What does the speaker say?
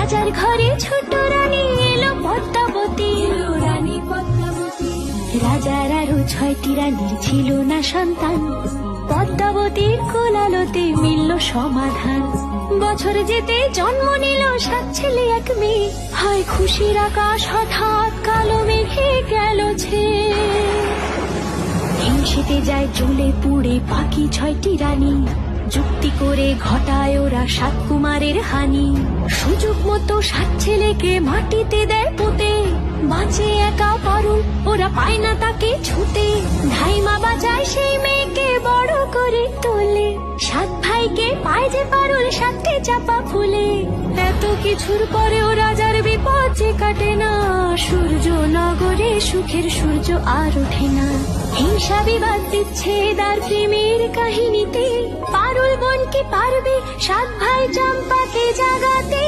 রাজার ঘরে ছোট রানী এলো পদ্মাবতী, রানী পদ্মাবতী। রাজার আরো 6টি রানীর ছিল না সন্তান, পদ্মাবতীর কোলালোতে মিলল সমাধান। বছর যেতে জন্ম নিল 7 ছেলে 1 মেয়ে, হয় খুশির আকাশ হঠাৎ কালো মেঘে গেল ছেয়ে। হিংসেতে যায় জ্বলে পুড়ে বাকি 6টি রানী, যুক্তি করে ঘটায় ওরা 7 কুমারের হানি। সুযোগ মতো 7 ছেলেকে মাটিতে দেয় পুঁতে, বাঁচে একা পারুল ওরা পায় না তাকে ছুতে। ধাইমা বাজায় সেই মেয়েকে বড় করে তোলে, 7 ভাইকে পায় যে পারুল 7টে চাপা ফুলে। এত কিছুর পরেও রাজার বিপদ যে কাটে না, সূর্য নগরে সুখের সূর্য আর ওঠে না। হিংসা বিবাদ বিচ্ছেদ আর প্রেমের কাহিনীতে পারুল বোন কি পারবে 7 ভাই চম্পাকে জাগাতে।